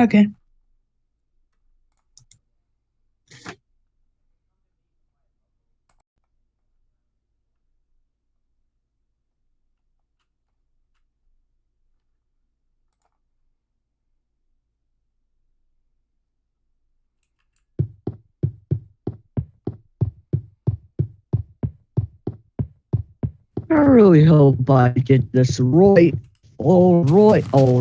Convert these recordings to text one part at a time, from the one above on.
Okay. I really hope I get this right. All right. Oh,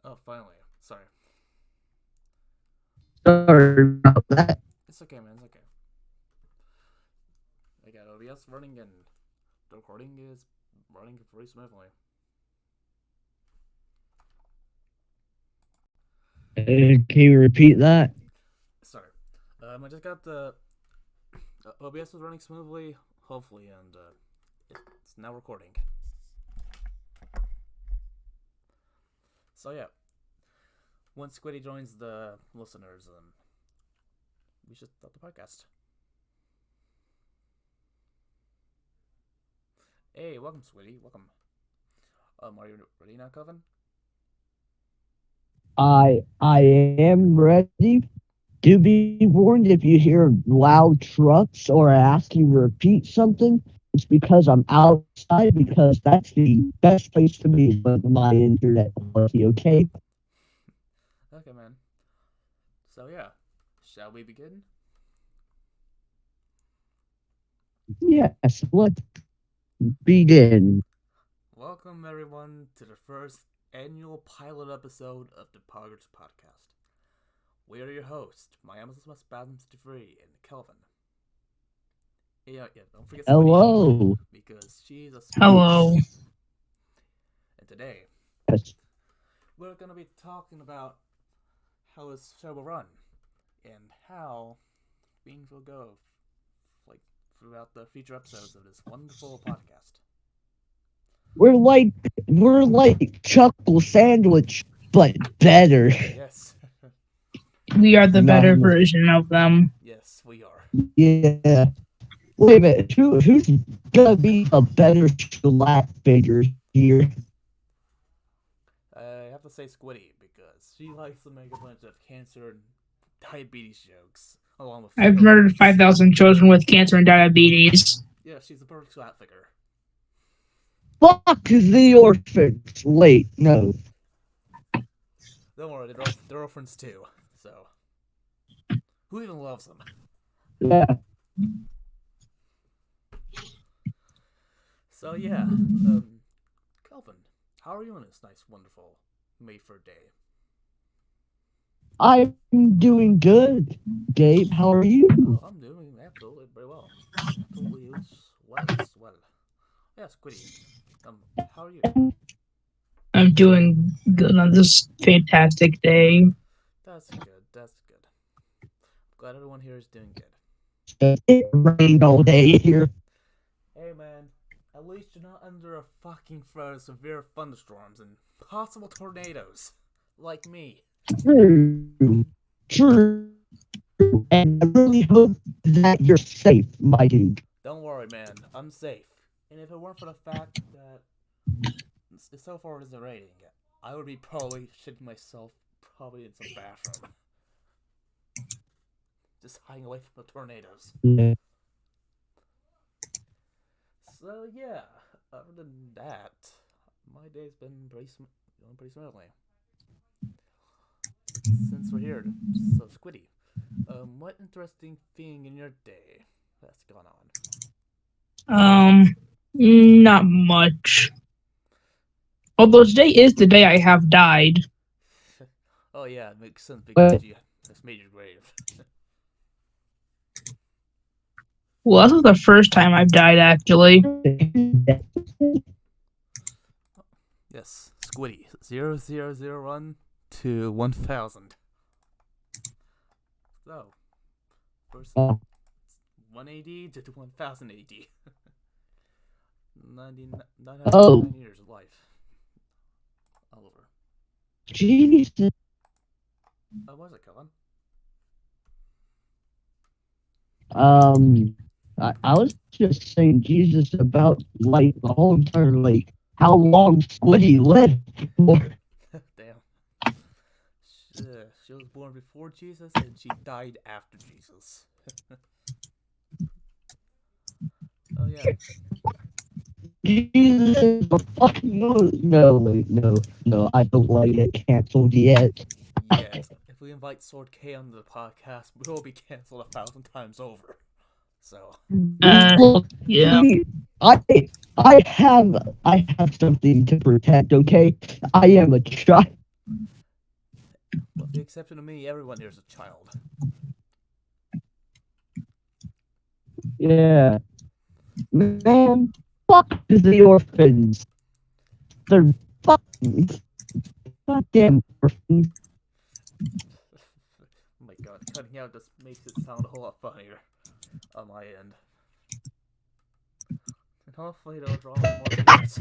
Oh, finally. Sorry. sorry about that. It's okay, man. It's okay. I got OBS running and the recording is running pretty smoothly. Can you repeat that? Sorry. I just got the OBS is running smoothly, hopefully, and it's now recording. So yeah, once Squiddy joins the listeners, we should start the podcast. Hey, welcome, Squiddy. Welcome. Are you ready now, Kelvin? I am ready. Do be warned if you hear loud trucks or I ask you to repeat something. It's because I'm outside because that's the best place to be with my internet quality. Okay. Okay, man. So yeah, shall we begin? Yes. Let's begin. Welcome, everyone, to the first annual pilot episode of the Poggers Podcast. We are your hosts, my Amazon Spasm63 and Kelvin. Yeah, don't forget Squiddy, Hello. because she's a special Hello. guest. And today, Yes. we're going to be talking about how this show will run, and how things will go, like, throughout the future episodes of this wonderful podcast. We're like we're like Chuckle Sandwich, but better. Yes, We are the No, better no. version of them. yes, we are. Yeah. Wait a minute. Who's gonna be a better shellac figure here? I have to say Squiddy, because she likes to make a bunch of cancer and diabetes jokes, along with I've murdered orphans. 5,000 children with cancer and diabetes. Yeah, she's a perfect flat figure. Fuck the orphans. Wait, no. Don't worry, they're orphans too. So, who even loves them? Yeah. So yeah, Kelvin, how are you on this nice, wonderful May 3rd day? I'm doing good. Gabe, how are you? Oh, I'm doing absolutely very well. Absolutely well. Yeah, Squiddy. How are you? I'm doing good on this fantastic day. That's good. That's good. Glad everyone here is doing good. It rained all day here. Hey man, at least you're not under a fucking threat of severe thunderstorms and possible tornadoes, like me. True. True. And I really hope that you're safe, my dude. Don't worry, man. I'm safe. And if it weren't for the fact that so far it isn't raining, I would be probably shitting myself, probably in some bathroom, just hiding away from the tornadoes. Yeah. So yeah, other than that, my day's been going pretty smoothly. Since we're here, so Squiddy, what interesting thing in your day that's gone on? Um, Not much. Although today is the day I have died. Oh yeah, it makes sense because you just made your grave. Well, this is the first time I've died, actually. Yes, Squiddy 0001 to 1000. So, first 180 to 1000 AD. 999 Oh, years of life. Oliver. Jesus. Oh, was it, Kelvin? I was just saying Jesus about like the whole entire like how long Squiddy lived for. Damn. She was born before Jesus and she died after Jesus. Oh, yeah. Jesus is a fucking no, wait, no, I don't like it canceled yet. Yet, if we invite Sword K on the podcast, we'll be canceled 1,000 times over. So, Look, Yeah. I I have something to protect, okay? I am a child. with the exception of me, everyone here is a child. Yeah. Man, fuck the orphans. They're fucking goddamn orphans. Oh my god, cutting out just makes it sound a whole lot funnier on my end. And hopefully it'll draw in more viewers.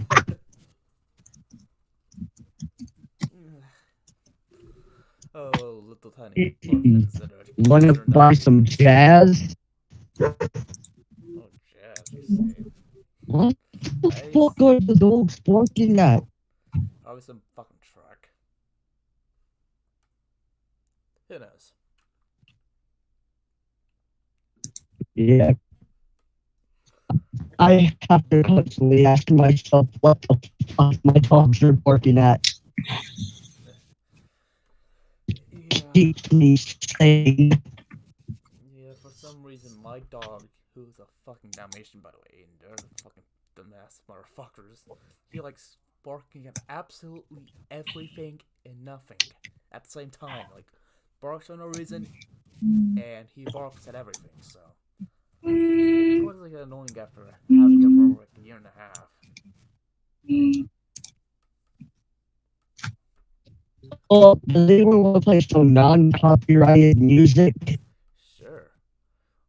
Oh, little tiny orphans that are Wanna concerned buy about some news. jazz? Oh, jazz, you say. What the Nice. fuck are the dogs barking at? Probably some fucking truck. Who knows? Yeah. I have to constantly ask myself what the fuck my dogs are barking at. Yeah. Keeps me sane. Yeah, for some reason, my dog, who's a fucking Dalmatian, by the way, and they're the fucking dumbass motherfuckers, he likes barking at absolutely everything and nothing at the same time. Like, barks for no reason, and he barks at everything, so. It totally get annoying after having him for like a year and a half. Oh, does anyone want to play some non-copyrighted music? Sure.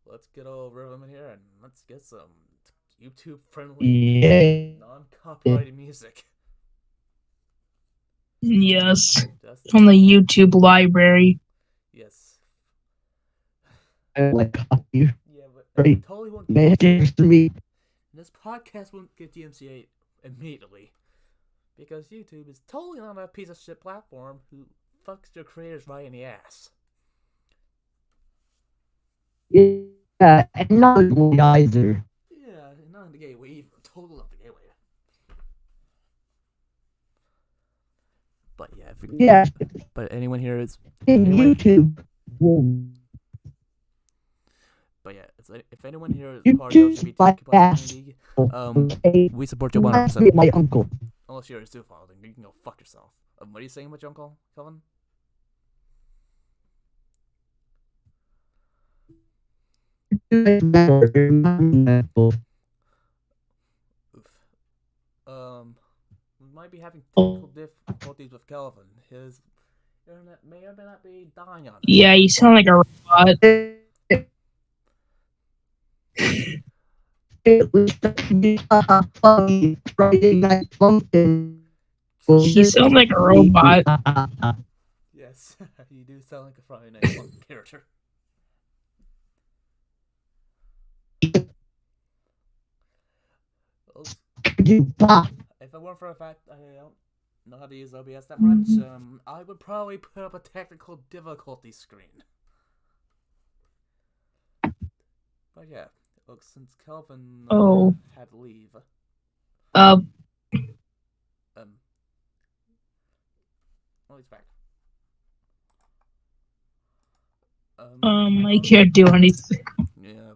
Let's get a rhythm in here and let's get some YouTube friendly, Yeah. non copyrighted music. Yes. Just On the YouTube library. yes. I like copyright Yeah, but it totally won't get managers to me. this podcast won't get DMCA immediately. Because YouTube is totally not a piece of shit platform who fucks their creators right in the ass. Yeah, and not ugly either. Yeah, not in the gay way either. Totally not the gay way. But yeah, Yeah, but anyone here is. in Anyone, YouTube. Well, but yeah, if anyone here is part of the YouTube's LGBT my plus ass. community, Okay, we support you must 100%. be my uncle. Unless you're a zoophile, then you can go fuck yourself. What are you saying about your uncle, Kelvin? Oof. Oof. We might be having technical difficulties with Kelvin. His internet may or may not be dying on us. Yeah, you sound like a robot. It was funny Friday night function. You sound like a robot. Yes, you do sound like a Friday Night Funkin' character. If it weren't for the fact I don't know how to use OBS that much, I would probably put up a technical difficulty screen. But yeah, look, since Kelvin had to leave, oh, he's back. I can't do anything. Yeah,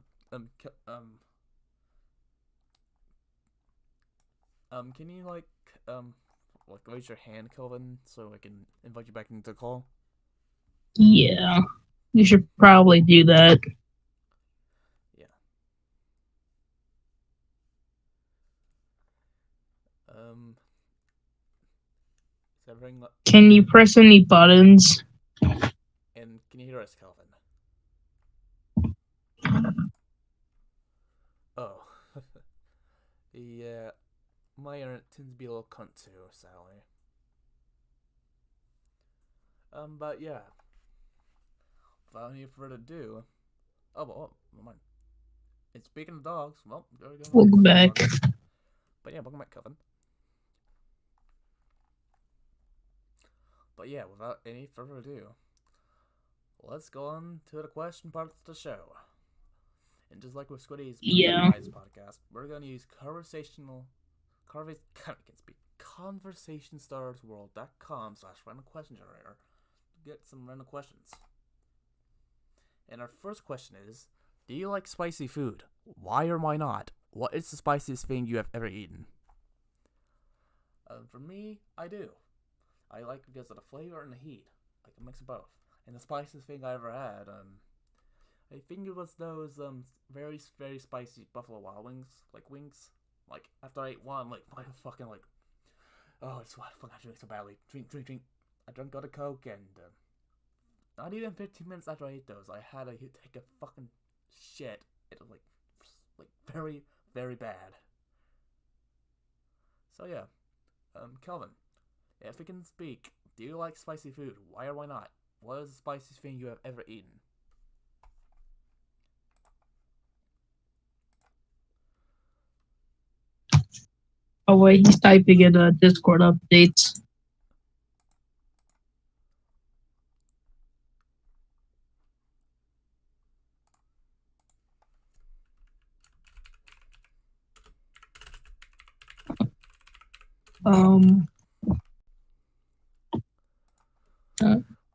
can you like raise your hand, Kelvin, so I can invite you back into the call? Yeah, you should probably do that. Yeah. Is everything? Can you press any buttons? And can you hear us, Kelvin? Oh. Yeah, my internet tends to be a little cunt too, Sally. But yeah, without any further ado, well, never mind. And speaking of dogs, well, there we go. Welcome back. But yeah, welcome back, Kelvin. But yeah, without any further ado, let's go on to the question part of the show. And just like with Squiddy's Yeah. podcast, we're gonna use conversationstartersworld.com/random question generator to get some random questions. And our first question is, do you like spicy food? Why or why not? What is the spiciest thing you have ever eaten? For me, I do. I like it because of the flavor and the heat. Like a mix of both. And the spiciest thing I ever had, I think it was those very very spicy Buffalo Wild Wings, wings. Like after I ate one, my fucking oh, it's what fucking I drink so badly. Drink. I drank out a Coke and not even 15 minutes after I ate those, I had to take a fucking shit. It was like very very bad. So yeah, Kelvin, if we can speak, do you like spicy food? Why or why not? What is the spiciest thing you have ever eaten? Oh wait, he's typing in Discord updates. Um.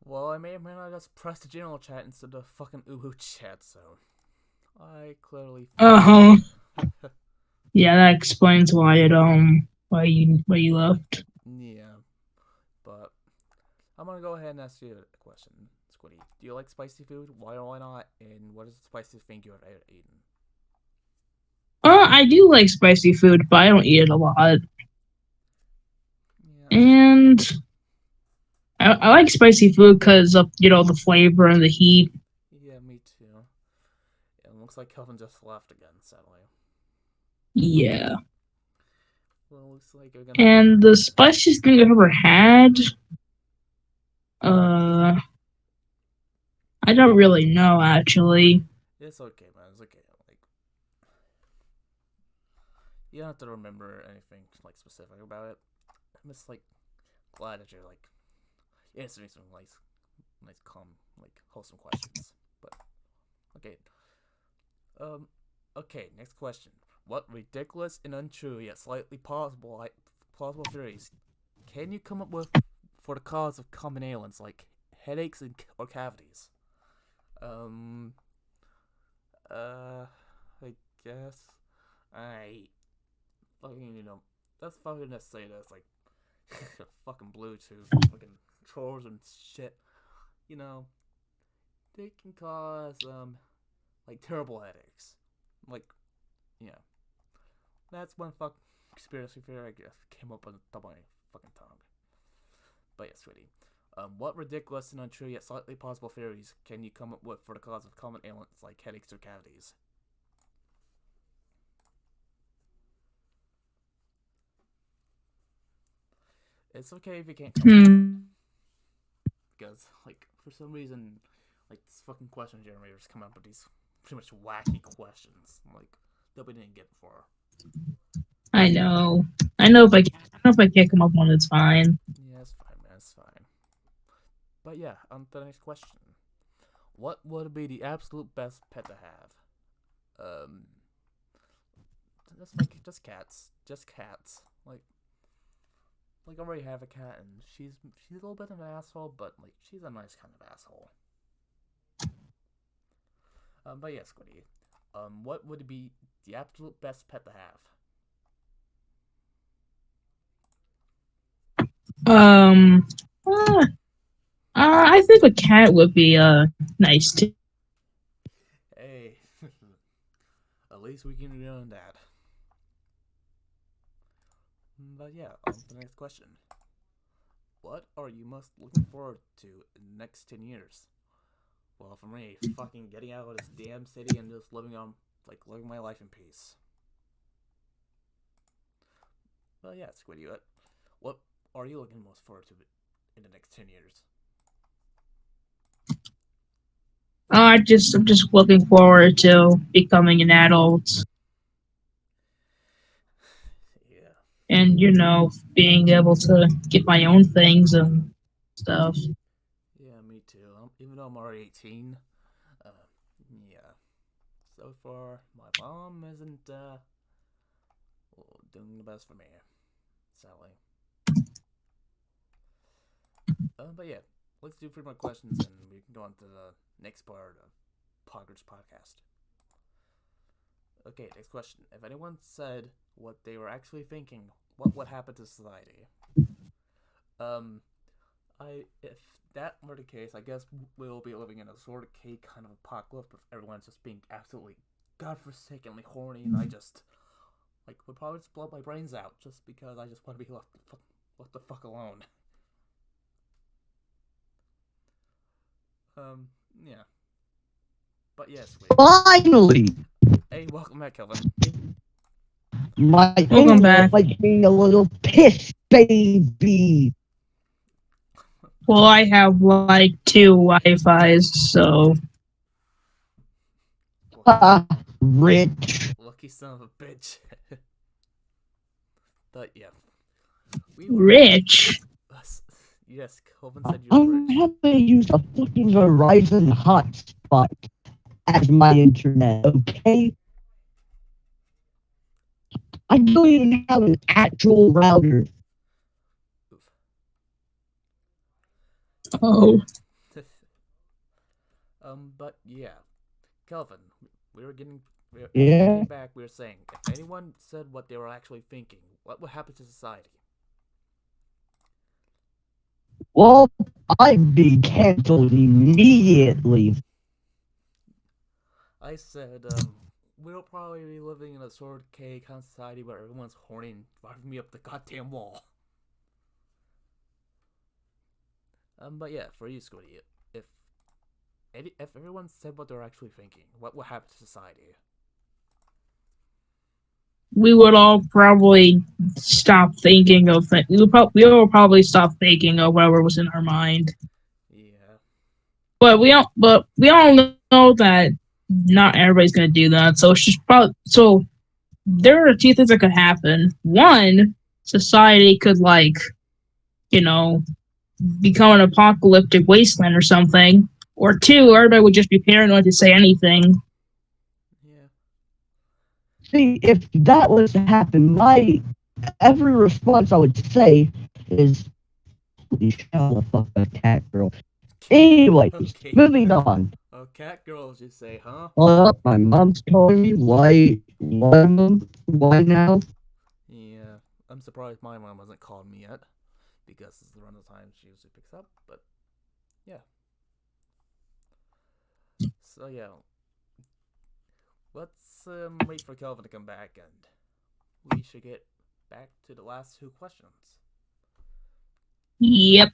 Well, I may or may not just press the general chat instead of fucking Uhu chat, so I clearly. Uh-huh. Yeah, that explains why why you left. Yeah, but I'm gonna go ahead and ask you a question, Squiddy. Do you like spicy food? Why or why not? And what is the spiciest thing you have ever eaten? I do like spicy food, but I don't eat it a lot. Yeah, And I like spicy food because of the flavor and the heat. yeah, me too. It looks like Kelvin just left again, sadly. Yeah. Well, looks like we're gonna. And the spiciest thing I've ever had, uh, I don't really know actually. It's okay, man. It's okay. You don't have to remember anything specific about it. I'm just glad that you're answering some nice, calm, wholesome questions. But okay, okay. Next question: what ridiculous and untrue yet slightly plausible theories can you come up with for the cause of common ailments like headaches or cavities? Um. I guess I fucking that's fucking to say that's fucking Bluetooth, fucking controllers and shit. They can cause terrible headaches. Yeah, that's one conspiracy theory I guess came up on the top of my fucking tongue. But yeah, sweetie. What ridiculous and untrue yet slightly plausible theories can you come up with for the cause of common ailments like headaches or cavities? It's okay if you can't come up with one. Because, for some reason, this fucking question generator's coming up with these pretty much wacky questions, that we didn't get before. I know. I know if I can't come up with one, it's fine. Yeah, it's fine, man. It's fine. But yeah, on to the next question. What would be the absolute best pet to have? Just cats. Just cats. I already have a cat, and she's a little bit of an asshole, but she's a nice kind of asshole. But yeah, Squiddy. What would be the absolute best pet to have? Uh, I think a cat would be nice too. Hey, at least we can agree on that. But yeah, on to the next question. What are you most looking forward to in the next 10 years? Well, for me, fucking getting out of this damn city and just living my life in peace. Well, yeah, Squiddy, what are you looking most forward to in the next 10 years? I'm just looking forward to becoming an adult Yeah. and being able to get my own things and stuff. Yeah, me too. Even though I'm already 18, uh, yeah. So far, my mom isn't doing the best for me, sadly. But yeah, let's do 3 more questions and we can go on to the next part of Poggers Podcast. Okay, next question. If anyone said what they were actually thinking, what would happen to society? Um, if that were the case, I guess we'll be living in a sort of K kind of apocalypse with everyone's just being absolutely godforsakenly horny, and I just would probably just blow my brains out just because I just want to be left the fuck alone. Yeah. But yes, Finally, hey, welcome back, Kelvin. my Welcome back. internet like being a little piss baby. Well, I have like 2 Wi-Fis, so Rich. Lucky son of a bitch. But yeah, we were rich. yes, Kelvin said you were I'm rich. having to use a fucking Verizon hotspot as my internet, okay? I don't even have an actual router. Oof. Oh, But yeah, Kelvin, we were getting after Yeah. we came back. We were saying if anyone said what they were actually thinking, what would happen to society? Well, I'd be canceled immediately. I said, we'll probably be living in a sort of K kind of society where everyone's horny and driving me up the goddamn wall. But yeah, for you, Squiddy, if everyone said what they're actually thinking, what would happen to society? we would all probably stop thinking of things. We will probably stop thinking of whatever was in our mind. Yeah. But we all know that not everybody's gonna do that. So it's just there are 2 things that could happen. One, society could you know become an apocalyptic wasteland or something. Or 2, everybody would just be paranoid to say anything. Yeah. See, if that was to happen, my every response I would say is, "Holy shit, I fuck that cat girl." Anyways, Okay. moving on. Oh, cat girls, you say, huh? My mom's calling me. Why now? Yeah. I'm surprised my mom hasn't called me yet, because it's the run of time she usually picks up, but yeah. So yeah. Let's wait for Kelvin to come back, and we should get back to the last 2 questions. Yep.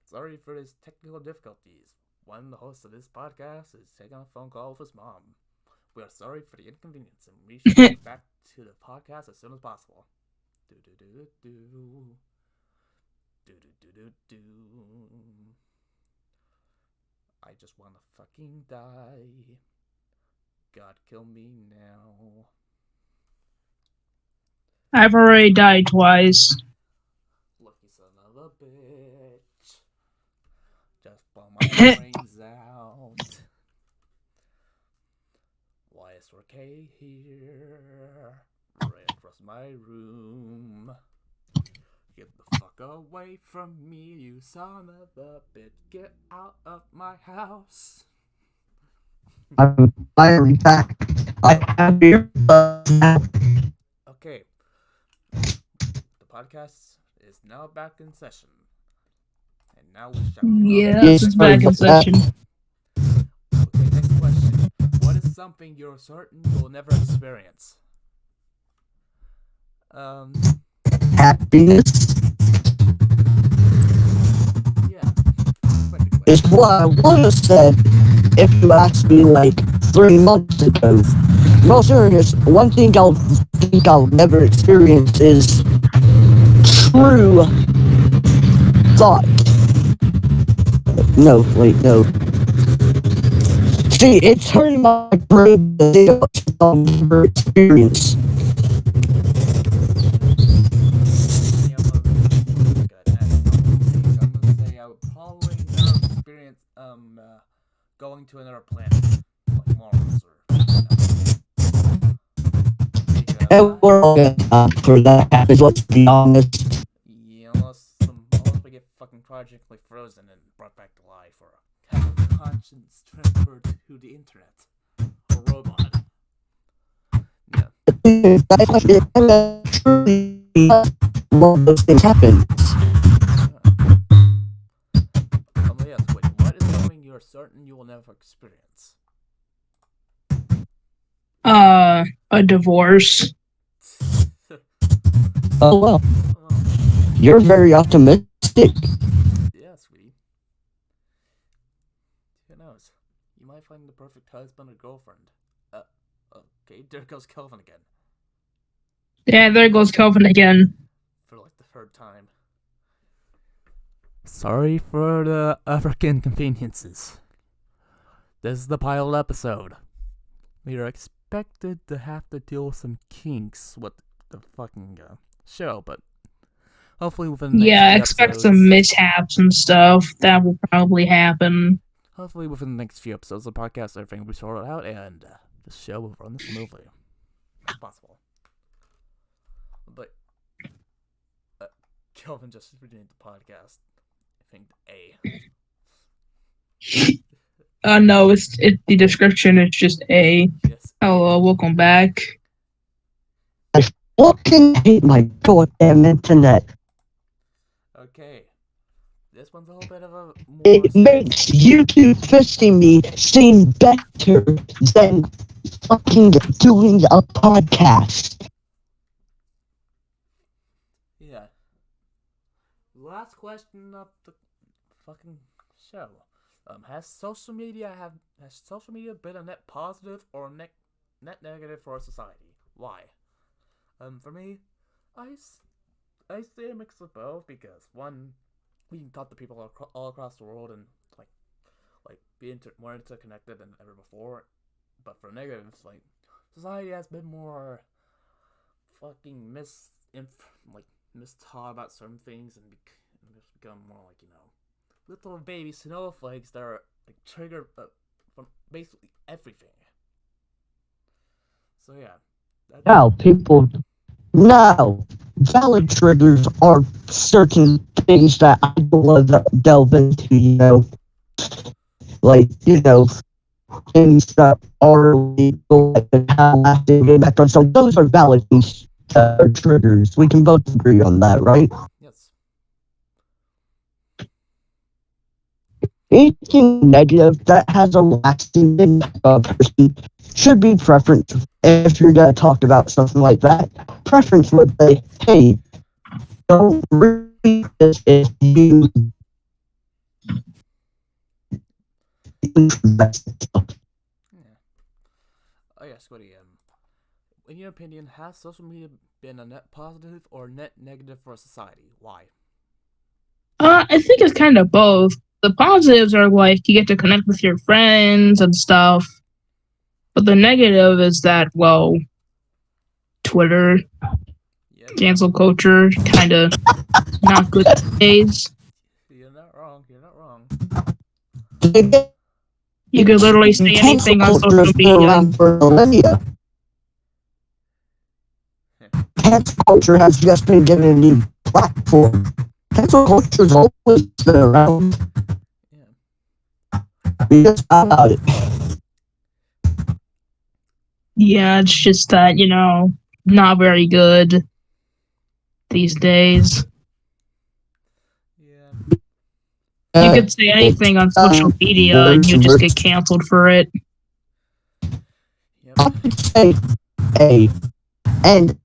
Sorry for his technical difficulties. One of the hosts of this podcast is taking a phone call with his mom. We are sorry for the inconvenience, and we should get back to the podcast as soon as possible. I just wanna fucking die. God, kill me now. I've already died twice. Lucky son of a bitch. Just blow my brains out. YS4K here. Right across my room. Get the fuck away from me, you son of a bitch. Get out of my house. I'm back. I have earbuds now. Okay. The podcast is now back in session. And now we shall Yeah, it's back in session. Okay, next question. What is something you're certain you'll never experience? Happiness Yeah. is what I would have said if you asked me like 3 months ago. No, serious. One thing I'll never experience is true thought. No, wait, no. See, it's hurting my brain to think about never experience. Yeah, I'm gonna look at as something. I'm gonna say I would probably never experience going to another planet like Mars or because And we're all gonna die for that happens, let's be honest. yeah, unless we get fucking tragically frozen and brought back to life, or have our conscience transferred to the internet, or robot. Yeah. Truly, one of those things happens. Yeah, Squiddy, what is something you're certain you will never experience? A divorce. Oh well, Oh, you're very optimistic. yeah, sweetie. Who knows? You might find the perfect husband or girlfriend. Okay, there goes Kelvin again. Yeah, there goes Kelvin again. For like the third time. Sorry for the inconveniences. This is the pilot episode. We are expected to have to deal with some kinks with the fucking show, but hopefully within the next few expect episodes, some mishaps and stuff. That will probably happen. hopefully within the next few episodes of the podcast, everything will be sorted out and the show will run smoothly as possible. But Kelvin just renamed the podcast. I think A. No, it's the description is just A. Yes. Hello, welcome back. I fucking hate my goddamn internet. Okay. This one's a little bit of a more It makes YouTube fisting me seem better than fucking doing a podcast. Yeah. Last question of the fucking show. Has social media been a net positive or net negative for our society? Why? For me, I say a mix of both because one, we can talk to people all across the world and like be more interconnected than ever before. But for negatives, like society has been more fucking mistaught about certain things and it's become more like little baby snowflakes that are like triggered from basically everything. So yeah. Now, valid triggers are certain things that I don't want to delve into, like, things that are illegal, like how lasting impact on. So those are valid things that are triggers. We can both agree on that, right? Yes. Anything negative that has a lasting impact on a person should be preference. If you're going to talk about something like that, preference would say, hey, don't read this if you Yeah. Oh yeah, Squiddy. In your opinion, has social media been a net positive or net negative for society? Why? I think it's kind of both. The positives are like you get to connect with your friends and stuff. But the negative is that, well, Twitter, cancel culture, kind of not good days. You're not wrong. You could literally say anything on social media. For millennia. Cancel culture has just been given a new platform. Cancel culture has always been around. Yeah. We just thought about it. Yeah, it's just that, not very good these days. Yeah. You could say anything on social media and you just get canceled for it. Yep. I would say, hey, and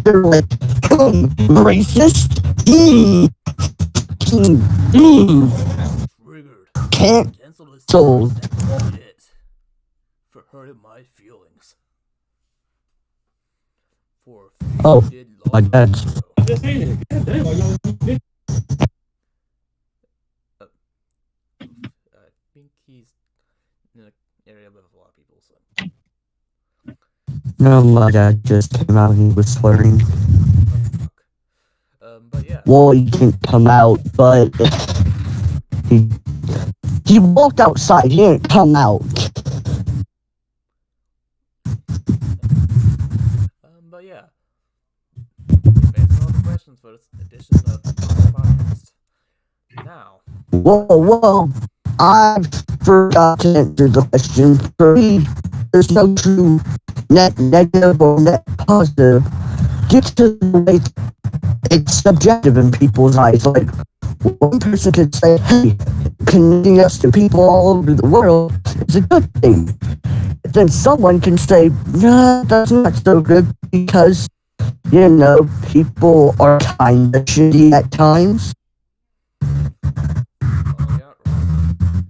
they're like, racist? Triggered. Cancelled. Shit. For hurting my feelings. For my bad. No, my dad just came out and he was slurring. Oh fuck. But yeah. Well, he didn't come out, but he he walked outside. He didn't come out. But yeah. We've answered all the questions for this edition of Poggers Podcast. Now, Whoa, I forgot to answer the question. For me, there's no true net negative or net positive due to the way it's subjective in people's eyes. Like, one person could say, hey, connecting us to people all over the world is a good thing. Then someone can say, nah, that's not so good because, people are kind of shitty at times. well, you're not wrong.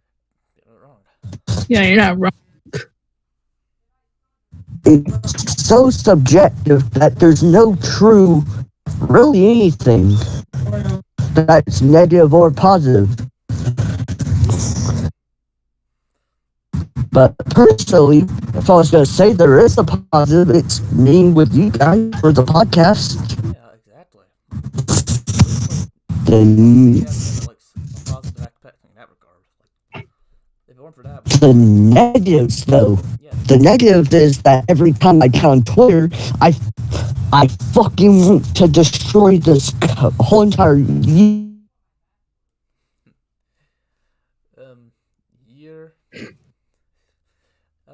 You're not wrong. Yeah, you're not wrong. It's so subjective that there's no true, really anything that's negative or positive. But personally, if I was going to say there is a positive, it's me with you guys for the podcast. Yeah, exactly. At least, The, we have like a positive aspect in that regard. Like, if it weren't for that, the negatives, though, yeah, the negative is that every time I get on Twitter, I fucking want to destroy this whole entire year.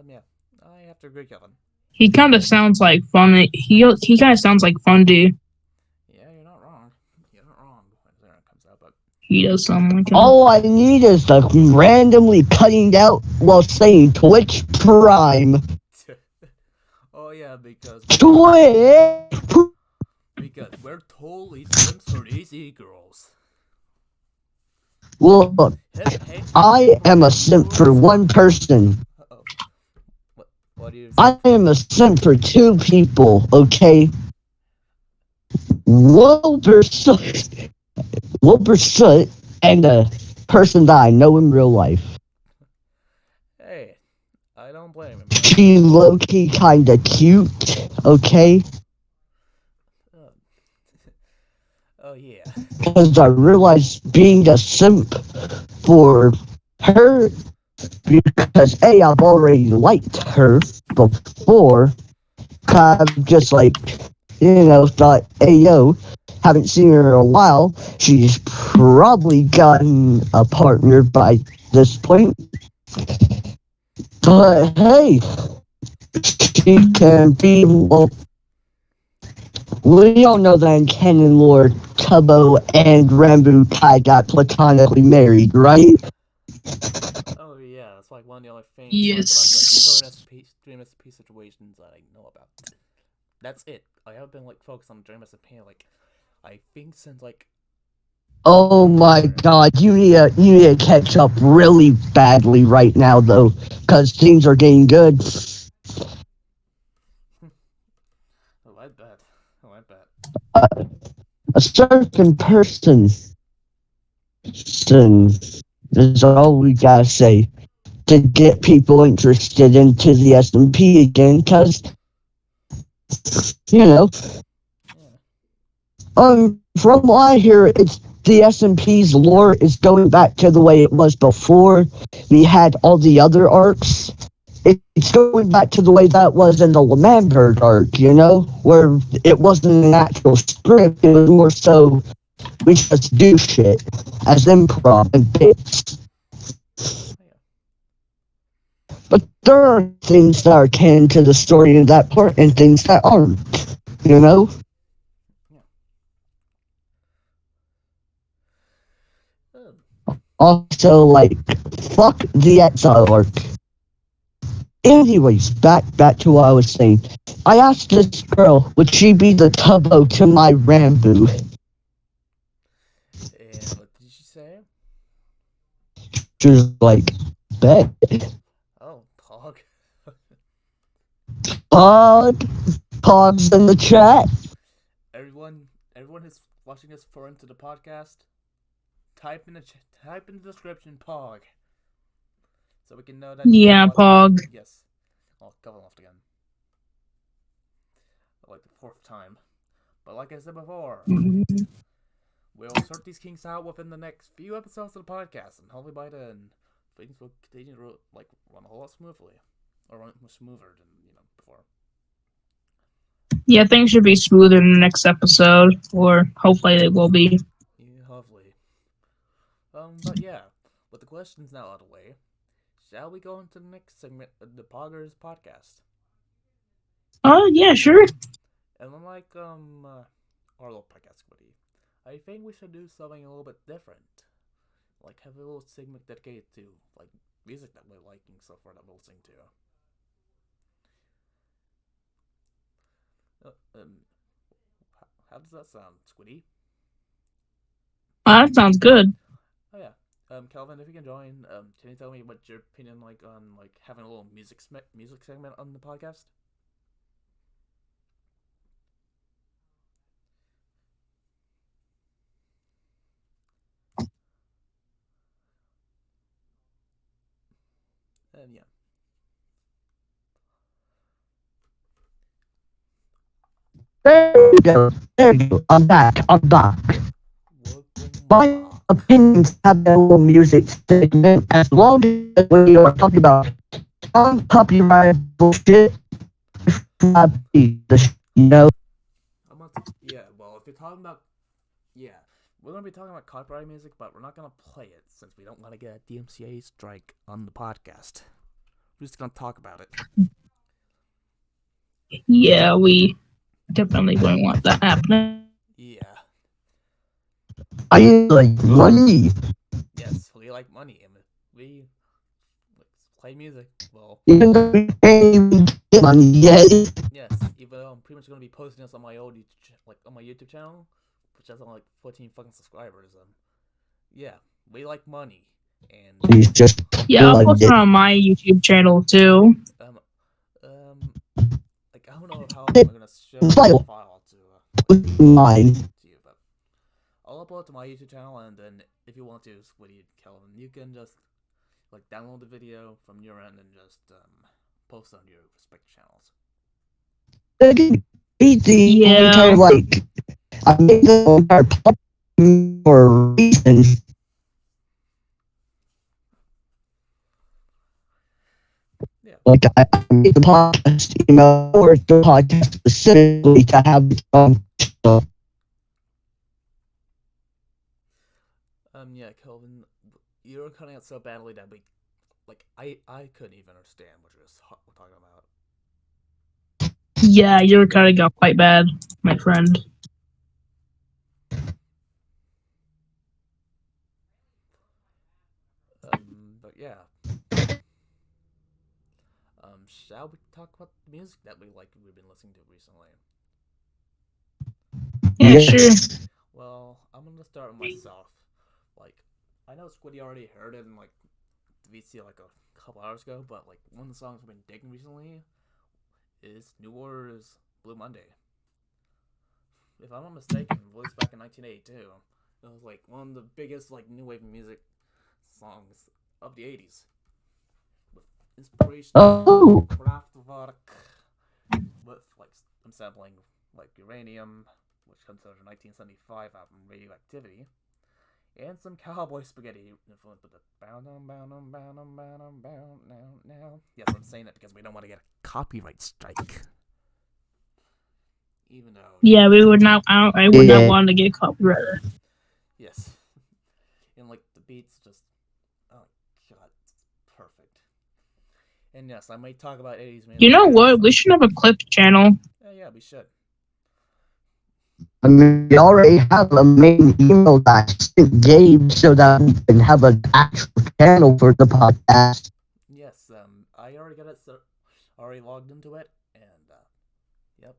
Yeah, I have to agree, Kelvin. He kind of sounds like fun. He kind of sounds like Fundy. Yeah, you're not wrong. You're not wrong when it comes out, but He does sound like him. all I need is the randomly cutting out while saying Twitch Prime. Oh yeah, because we're totally simps for easy girls. Look, I am a simp for one person. Uh-oh. What do you? I am a simp for two people. Okay. Wilbur Soot and a person that I know in real life. Hey, I don't blame him. She low-key kinda cute, okay? Oh yeah. Because I realized being a simp for her, because A, I've already liked her before, I've just thought, hey yo, haven't seen her in a while, she's probably gotten a partner by this point. But hey, she can be, we all know that in canon lore, Tubbo and Rambo Kai got platonically married, right? Oh yeah, that's like one of the only things Yes. about the Dream SMP situations that I know about. That's it. I haven't been focused on Dream SMP I think since Oh my god, you need to catch up really badly right now though, because things are getting good. Oh, I bet. A certain person is all we gotta say to get people interested into the SMP again, because, from what I hear, it's the SMP's lore is going back to the way it was before we had all the other arcs. It's going back to the way that was in the Lamberg arc, where it wasn't an actual script, it was more so we just do shit as improv and bits. But there are things that are canon to the story in that part and things that aren't, Also, fuck the Exile arc. Anyways, back to what I was saying. I asked this girl, would she be the Tubbo to my Rambo? And what did she say? She was like, bet. Oh, Pog. Pog's in the chat. Everyone who's watching us for into the podcast, type in the description Pog, so we can know that. Yeah, Pog. Yes. Oh, Kelvin left again. like the fourth time. But like I said before, Mhm. we'll sort these kinks out within the next few episodes of the podcast, and hopefully by then things will continue to like run a whole lot smoothly, or run much smoother than before. Yeah, things should be smoother in the next episode, or hopefully they will be. Yeah, hopefully. But yeah, with the questions now out of the way, shall we go into the next segment of the Poggers Podcast? Oh, yeah, sure. And unlike our little podcast, Squiddy, I think we should do something a little bit different. Like have a little segment dedicated to like music that we're liking so far that we'll sing to. How does that sound, Squiddy? That sounds good. Oh yeah. Kelvin, if you can join, can you tell me what your opinion like on like having a little music segment on the podcast? Yeah. There you go. There you go. I'm back. I'm back. Welcome My back. opinions have a little music segment as long as we are talking about uncopyrighted bullshit. You know. Yeah. Well, if you're talking about yeah, we're gonna be talking about copyright music, but we're not gonna play it since we don't want to get a DMCA strike on the podcast. We're just gonna talk about it. Yeah, we definitely wouldn't want that happening. Yeah. I like money. Yes, we like money, and we play music. Well, Even though we can't even get money yet. yes. Even though I'm pretty much gonna be posting this on my old on my YouTube channel, which has like 14 fucking subscribers. Yeah, we like money, and He's just Yeah, I'll post plugged it it. on my YouTube channel too. um, like I don't know how I'm gonna share the File. file to Mine. to you, but I'll upload it to my YouTube channel, and then if you want to, Squiddy Kelvin, you can just like download the video from your end and just post on your respective channels. Easy Yeah. entire like I made the entire podcast for a reason. Yeah. Like I made the podcast, or the podcast specifically to have stuff. Yeah, Kelvin, you're cutting out so badly that I couldn't even understand what you're talking about. Yeah, you're cutting out quite bad, my friend. But yeah. Shall we talk about the music that we've been listening to recently? Yeah, Yes. sure. Well, I'm gonna start with myself. Like, I know Squiddy already heard it in like the VC like a couple hours ago, but like one of the songs I've been digging recently is New Order's Blue Monday. If I'm not mistaken, released back in 1982. It was like one of the biggest like new wave music songs of the 80s. With inspiration Oh. from Kraftwerk, with like I'm sampling like Uranium, which comes out of 1975 album Radioactivity, and some cowboy spaghetti influenced with the bound now. Yes, I'm saying it because we don't want to get a copyright strike. Even though Yeah, we would not. I would not want to get copyrighted. yes, and like the beats just oh god, it's perfect. And yes, I might talk about 80s music. You know what? We should have a clip channel. Yeah, we should. I mean, we already have a main email that I sent Gabe so that we can have an actual channel for the podcast. Yes, I already got it, already logged into it, and yep,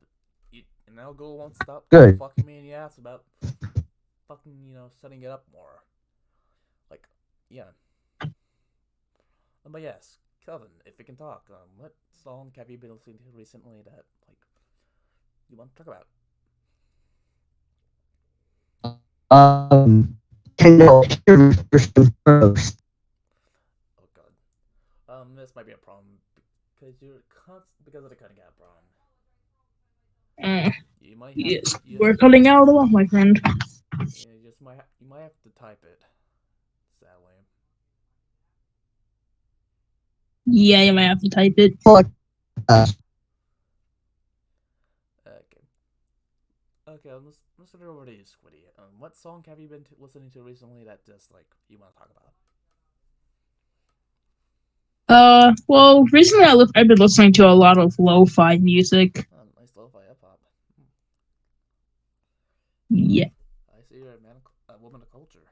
and now Google won't stop Good. fucking me in the ass about fucking setting it up more. Like, yeah. But yes, Kelvin, if we can talk, what song have you been listening to recently that like you want to talk about? Can you hear first? Oh god, this might be a problem because because of the cutting out problem. You might have Yes, you we're just, cutting out a lot, my friend. you might have to type it. Sadly. Yeah, you might have to type it. Okay. Okay, let's get over to you, Squiddy. What song have you been listening to recently that just like you want to talk about? Well, recently I've been listening to a lot of lo-fi music. Oh, nice lo-fi hip hop. Yeah. I see you're a woman of culture.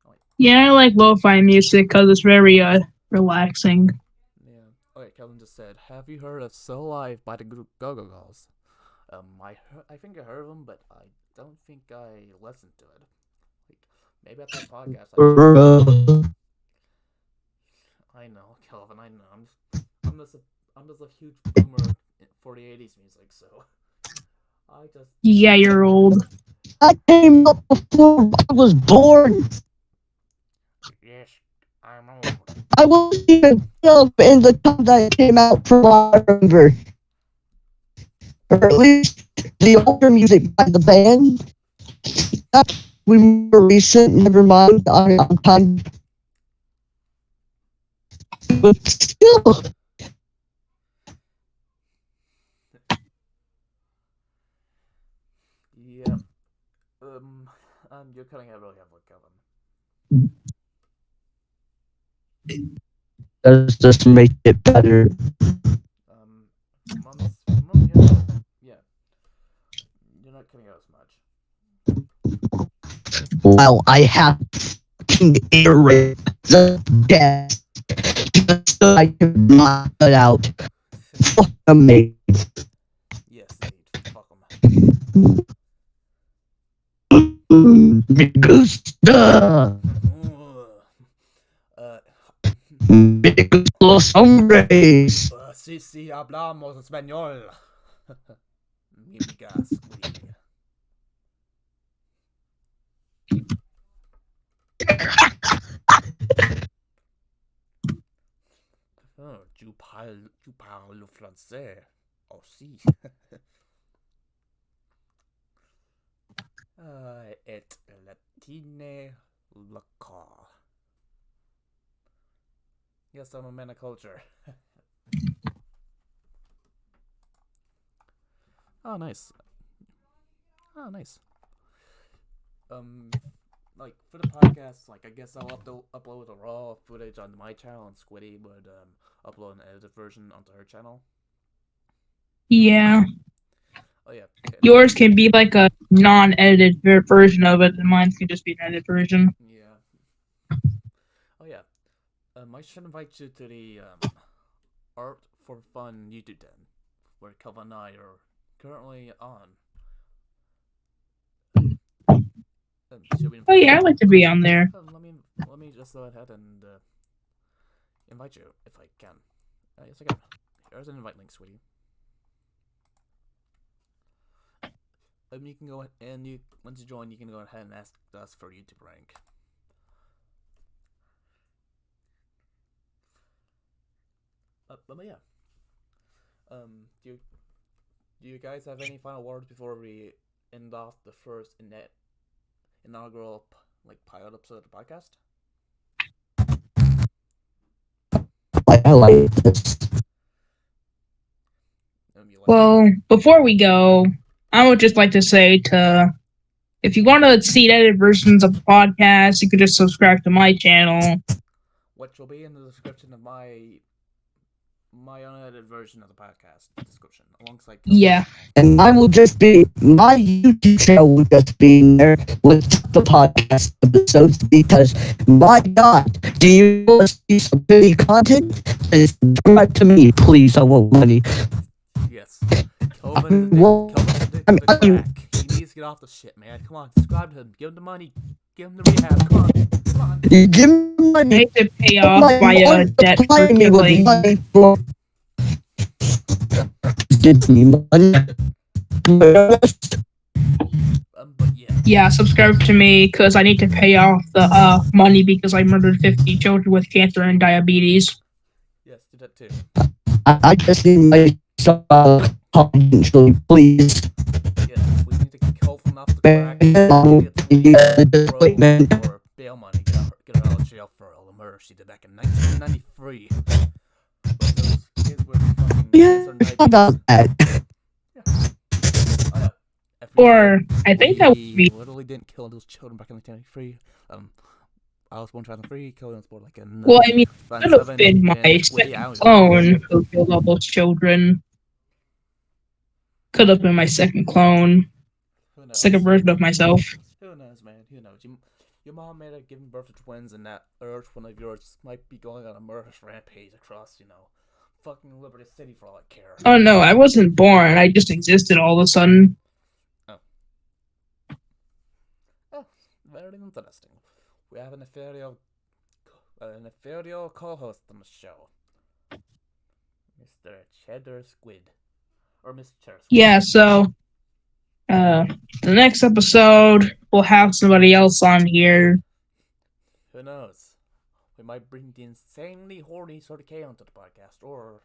Oh, wait. Yeah, I like lo-fi music because it's very, relaxing. Yeah. Okay, Kelvin just said, "Have you heard of So Live by the group Go-Go Dolls?" I think I heard of them, but I don't think I listened to it. Like, maybe after the podcast I should. I know, Kelvin. I know. I'm just a huge boomer for the '80s music, so I just. Yeah, you're old. I came up before I was born. Yes, I'm old. I wasn't even 12 in the time that it came out from what I remember. Or at least the older music by the band. We were recent, never mind. I'm kind but still. Yeah. You're cutting out really heavily, Kelvin. Does just make it better. Yeah. You're not cutting out as much. Well, I have fucking ear rape the death just so I can not cut out. Fuck me. Yes, indeed. Fuck 'em. Me gusta. Me gusta los hombres. Sí, hablamos español. Mi amiga Squiddy. Oh, tu parles le français. Oh, si. Et latine local. Yes, I'm a man of culture. Oh, nice. Oh, nice. Like for the podcast, like I guess I'll upload the raw footage on my channel, and Squiddy would upload an edited version onto her channel. Yeah. Oh yeah. Yours can be like a non-edited version of it, and mine can just be an edited version. Yeah. Oh yeah. I should invite you to the Art for Fun YouTube den, where Kelvin and I are currently on. Oh yeah, I'd like to be on there. Let me just go ahead and invite you if I can. Yes, I can. Here's an invite link, Squiddy. You can go ahead and once you join, you can go ahead and ask us for YouTube rank. But yeah. Do you guys have any final words before we end off the first inaugural pilot episode of the podcast? I like this. Well, before we go, I would just like to say if you want to see edited versions of the podcast, you could just subscribe to my channel, which will be in the description of my unedited version of the podcast description, alongside Kelvin. Yeah. And mine will just be, my YouTube channel will just be in there with the podcast episodes because, my God, do you want to see some pretty content? Then subscribe to me, please. I want money. Yes. Kelvin's addicted to crack. He needs to get off the shit, man. Come on, subscribe to him. Give him the money. Give him the rehab. Come on. You give me money. I need to pay off my debt for killing. Give me money. But yeah. Yeah, subscribe to me because I need to pay off the money because I murdered 50 children with cancer and diabetes. Yes, do that too. I just need myself confidentially, please. Yeah, we need to get Kelvin off the crack. Or bail money. Get her out of jail for all the murder she did back in 1993. But those kids were fucking Yeah, how about that? Yeah. Or I think that would be literally didn't kill those children back in 1993. I was born in 2003. Kelvin was born like in. well, I mean, it could have been my second clone who killed all those children. Could have been my second clone, second version of myself. Who knows, man? Who knows? Your mom may have given birth to twins, and that Earth, one of yours, might be going on a murderous rampage across, fucking Liberty City for all I care. Oh no, I wasn't born. I just existed all of a sudden. Oh, very interesting. We have an ethereal co-host on the show, Mr. Cheddar Squid, or Miss Cheddar Squid. Yeah, so the next episode we'll have somebody else on here. Who knows? We might bring the insanely horny sort of K onto the podcast, or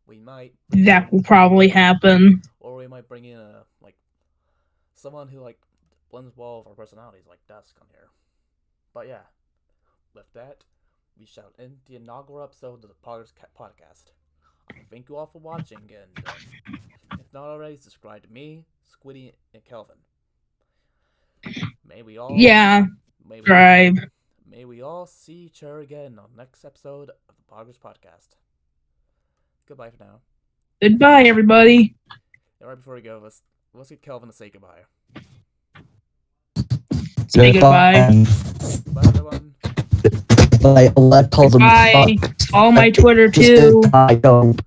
we might. That will probably happen. Or we might bring in someone who blends well with our personalities, like Dusk on here. But yeah, with that, we shall end the inaugural episode of the Poggers Podcast. Thank you all for watching, and if not already, subscribe to me, Squiddy, and Kelvin. May we all subscribe. May we all see each other again on the next episode of the Poggers Podcast. Goodbye for now. Goodbye, everybody. And right before we go, let's get Kelvin to say goodbye. Say goodbye. Bye, everyone. Bye. Bye. All my Twitter too. I don't.